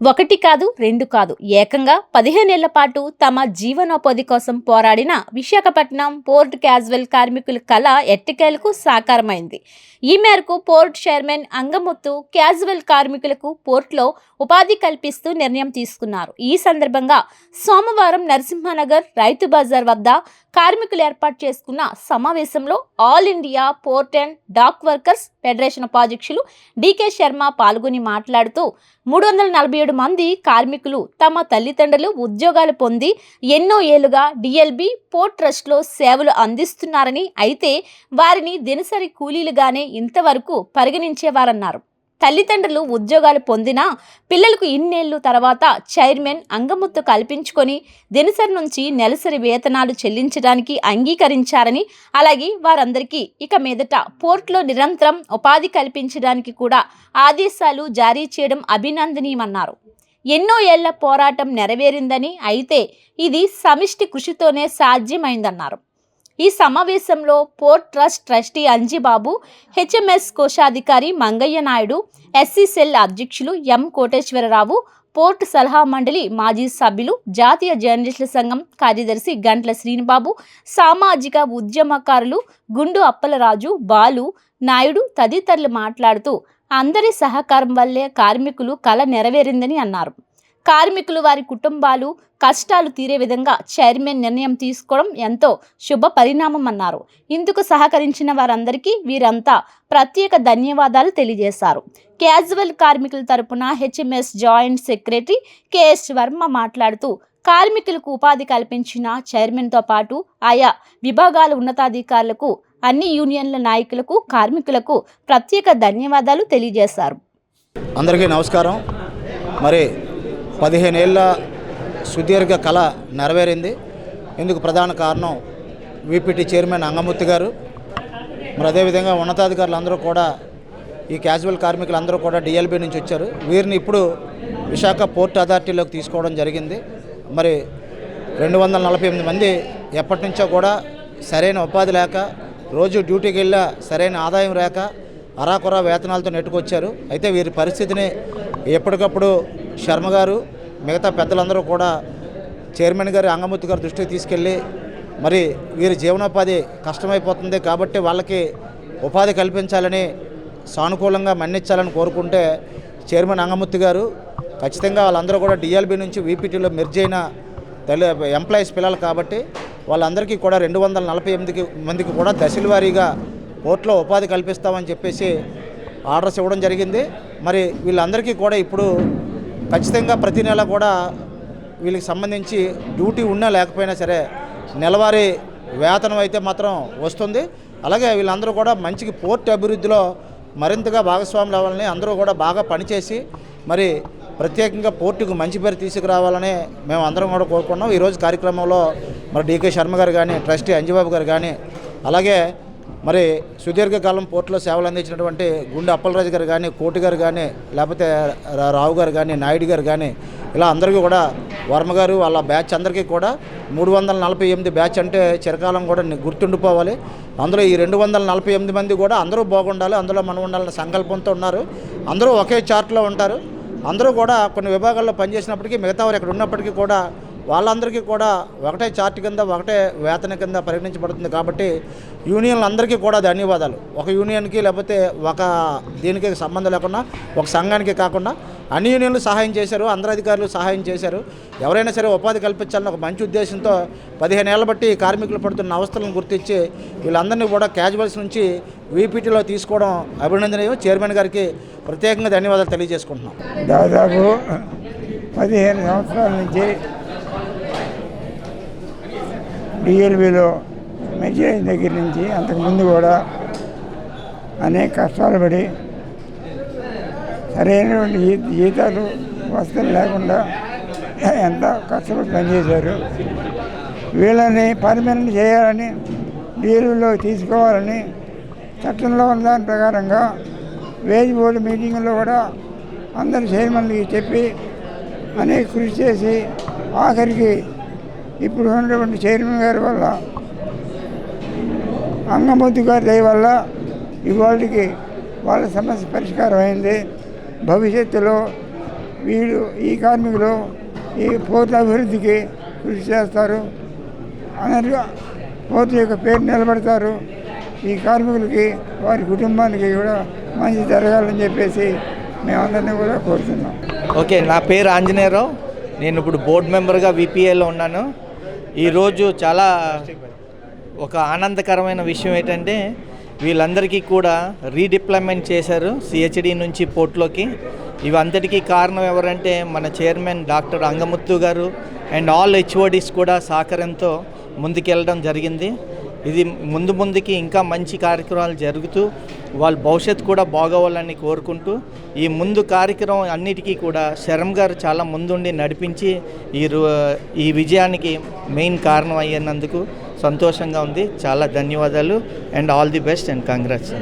ఒకటి కాదు, రెండు కాదు, ఏకంగా 15 ఏళ్ల పాటు తమ జీవనోపాధి కోసం పోరాడిన విశాఖపట్నం పోర్ట్ క్యాజువల్ కార్మికుల కళ ఎట్టకేలకు సాకారమైంది. ఈ మేరకు పోర్ట్ చైర్మన్ అంగముత్తు క్యాజువల్ కార్మికులకు పోర్టులో ఉపాధి కల్పిస్తూ నిర్ణయం తీసుకున్నారు. ఈ సందర్భంగా సోమవారం నరసింహనగర్ రైతు బజార్ వద్ద కార్మికులు ఏర్పాటు చేసుకున్న సమావేశంలో all India port and dock workers federation ఉపాధ్యక్షులు డికే శర్మ పాల్గొని మాట్లాడుతూ 347 మంది కార్మికులు తమ తల్లిదండ్రులు ఉద్యోగాలు పొంది ఎన్నో ఏళ్లుగా డిఎల్బి పోర్ట్ ట్రస్ట్లో సేవలు అందిస్తున్నారని, అయితే వారిని దినసరి కూలీలుగానే ఇంతవరకు పరిగణించేవారన్నారు. తల్లిదండ్రులు ఉద్యోగాలు పొందినా పిల్లలకు ఇన్నేళ్లు తర్వాత చైర్మన్ అంగముత్తు కల్పించుకొని దినసరి నుంచి నెలసరి వేతనాలు చెల్లించడానికి అంగీకరించారని, అలాగే వారందరికీ ఇక మీదట పోర్టులో నిరంతరం ఉపాధి కల్పించడానికి కూడా ఆదేశాలు జారీ చేయడం అభినందనీయమన్నారు. ఎన్నో ఏళ్ల పోరాటం నెరవేరిందని, అయితే ఇది సమిష్టి కృషితోనే సాధ్యమైందన్నారు. ఈ సమావేశంలో port trust trustee Anjibabu, HMS కోశాధికారి మంగయ్య నాయుడు, ఎస్సీ సెల్ అధ్యక్షులు ఎం కోటేశ్వరరావు, పోర్ట్ సలహా మండలి మాజీ సభ్యులు, జాతీయ జర్నలిస్టుల సంఘం కార్యదర్శి గంట్ల శ్రీనిబాబు, సామాజిక ఉద్యమకారులు గుండు అప్పలరాజు, బాలు నాయుడు తదితరులు మాట్లాడుతూ అందరి సహకారం వల్లే కార్మికులు కళ నెరవేరిందని అన్నారు. కార్మికులు, వారి కుటుంబాలు కష్టాలు తీరే విధంగా చైర్మన్ నిర్ణయం తీసుకోవడం ఎంతో శుభ పరిణామం అన్నారు. ఇందుకు సహకరించిన వారందరికీ వీరంతా ప్రత్యేక ధన్యవాదాలు తెలియజేశారు. క్యాజువల్ కార్మికుల తరపున HMS joint secretary KS Varma మాట్లాడుతూ కార్మికులకు ఉపాధి కల్పించిన చైర్మన్తో పాటు ఆయా విభాగాల ఉన్నతాధికారులకు, అన్ని యూనియన్ల నాయకులకు, కార్మికులకు ప్రత్యేక ధన్యవాదాలు తెలియజేశారు. అందరికీ నమస్కారం. మరి 15 ఏళ్ళ సుదీర్ఘ కళ నెరవేరింది. ఇందుకు ప్రధాన కారణం విపిటి చైర్మన్ అంగముత్తు గారు. మరి అదేవిధంగా ఉన్నతాధికారులు అందరూ కూడా, ఈ క్యాజువల్ కార్మికులు కూడా డిఎల్బి నుంచి వచ్చారు. వీరిని ఇప్పుడు విశాఖ పోర్ట్ అథారిటీలోకి తీసుకోవడం జరిగింది. మరి 248 మంది ఎప్పటి నుంచో కూడా సరైన ఉపాధి లేక, రోజు డ్యూటీకి వెళ్ళా సరైన ఆదాయం లేక అరాకొరా వేతనాలతో నెట్టుకొచ్చారు. అయితే వీరి పరిస్థితిని ఎప్పటికప్పుడు శర్మ గారు, మిగతా పెద్దలందరూ కూడా చైర్మన్ గారు అంగముత్తు గారు దృష్టికి తీసుకెళ్ళి, మరి వీరి జీవనోపాధి కష్టమైపోతుంది కాబట్టి వాళ్ళకి ఉపాధి కల్పించాలని, సానుకూలంగా మన్నించాలని కోరుకుంటే చైర్మన్ అంగముత్తు గారు ఖచ్చితంగా వాళ్ళందరూ కూడా డిఎల్బి నుంచి వీపీటీలో మెర్జ్ అయిన ఎంప్లాయీస్ పిల్లలు కాబట్టి వాళ్ళందరికీ కూడా 248 మందికి కూడా దశల వారీగా పోర్టులో ఉపాధి కల్పిస్తామని చెప్పేసి ఆర్డర్స్ ఇవ్వడం జరిగింది. మరి వీళ్ళందరికీ కూడా ఇప్పుడు ఖచ్చితంగా ప్రతి నెల కూడా వీళ్ళకి సంబంధించి డ్యూటీ ఉన్నా లేకపోయినా సరే నెలవారీ వేతనం అయితే మాత్రం వస్తుంది. అలాగే వీళ్ళందరూ కూడా మంచికి పోర్టు అభివృద్ధిలో మరింతగా భాగస్వాములు అవ్వాలని, అందరూ కూడా బాగా పనిచేసి మరి ప్రత్యేకంగా పోర్టుకు మంచి పేరు తీసుకురావాలని మేము అందరం కూడా కోరుకున్నాం. ఈరోజు కార్యక్రమంలో మరి డికే శర్మ గారు కానీ, ట్రస్టీ అంజిబాబు గారు కానీ, అలాగే మరి సుదీర్ఘకాలం పోర్టులో సేవలు అందించినటువంటి గుండె అప్పలరాజు గారు కానీ, కోటి గారు కానీ, లేకపోతే రావు గారు కానీ, నాయుడు గారు కానీ, ఇలా అందరికీ కూడా వర్మ గారు వాళ్ళ బ్యాచ్ అందరికీ కూడా 348 బ్యాచ్ అంటే చిరకాలం కూడా గుర్తుండిపోవాలి. అందులో ఈ 248 మంది కూడా అందరూ బాగుండాలి, అందులో మనం ఉండాలన్న సంకల్పంతో ఉన్నారు. అందరూ ఒకే చార్ట్లో ఉంటారు. అందరూ కూడా కొన్ని విభాగాల్లో పనిచేసినప్పటికీ మిగతా వారు ఇక్కడ ఉన్నప్పటికీ కూడా వాళ్ళందరికీ కూడా ఒకటే చార్ట్ కింద, ఒకటే వేతన కింద పరిగణించబడుతుంది. కాబట్టి యూనియన్లందరికీ కూడా ధన్యవాదాలు. ఒక యూనియన్కి లేకపోతే ఒక దీనికి సంబంధం లేకుండా, ఒక సంఘానికి కాకుండా అన్ని యూనియన్లు సహాయం చేశారు, అందరు అధికారులు సహాయం చేశారు. ఎవరైనా సరే ఉపాధి కల్పించాలని ఒక మంచి ఉద్దేశంతో 15 ఏళ్ల బట్టి కార్మికులు పడుతున్న అవస్థలను గుర్తించి వీళ్ళందరినీ కూడా క్యాజువల్స్ నుంచి వీపీటీలో తీసుకోవడం అభినందనీయం. చైర్మన్ గారికి ప్రత్యేకంగా ధన్యవాదాలు తెలియజేసుకుంటున్నాం. దాదాపు 15 సంవత్సరాల నుంచి డిఎల్బిలో మెజైన్ దగ్గర నుంచి అంతకుముందు కూడా అనేక కష్టాలు పడి సరైనటువంటి జీతాలు వసతులు లేకుండా ఎంత కష్టపడి పనిచేశారు. వీళ్ళని పర్మనెంట్ చేయాలని, డిఎల్బిలో తీసుకోవాలని చట్టంలో ఉన్న దాని ప్రకారంగా వేజ్ బోర్డు మీటింగుల్లో కూడా అందరు చైర్మన్లకి చెప్పి అనేక కృషి చేసి ఆఖరికి ఇప్పుడు ఉన్నటువంటి చైర్మన్ గారి వల్ల, అంగముత్తు గారి దయ వల్ల ఇవాళకి వాళ్ళ సమస్య పరిష్కారం అయింది. భవిష్యత్తులో వీళ్ళు ఈ కార్మికులు ఈ పోర్టు అభివృద్ధికి కృషి చేస్తారు, అనగా పోర్టు యొక్క పేరు నిలబెడతారు. ఈ కార్మికులకి వారి కుటుంబానికి కూడా మంచి జరగాలని చెప్పేసి మేమందరినీ కూడా కోరుతున్నాం. ఓకే, నా పేరు ఆంజనేయరావు. నేను ఇప్పుడు బోర్డు మెంబర్గా విపిఏలో ఉన్నాను. ఈరోజు చాలా ఒక ఆనందకరమైన విషయం ఏంటంటే వీళ్ళందరికీ కూడా రీడిప్లాయ్మెంట్ చేశారు సిహెచ్డి నుంచి పోర్ట్లోకి. ఇవంతటికీ కారణం ఎవరంటే మన చైర్మన్ డాక్టర్ అంగముత్తు గారు అండ్ ఆల్ హెచ్ఓడిస్ కూడా సహకారంతో ముందుకెళ్ళడం జరిగింది. ఇది ముందుకి ఇంకా మంచి కార్యక్రమాలు జరుగుతూ వాళ్ళ భవిష్యత్తు కూడా బాగోవాలని కోరుకుంటూ ఈ కార్యక్రమం అన్నిటికీ కూడా శరం గారు చాలా ముందుండి నడిపించి ఈ విజయానికి మెయిన్ కారణం అయ్యినందుకు సంతోషంగా ఉంది. చాలా ధన్యవాదాలు and all the best and congrats.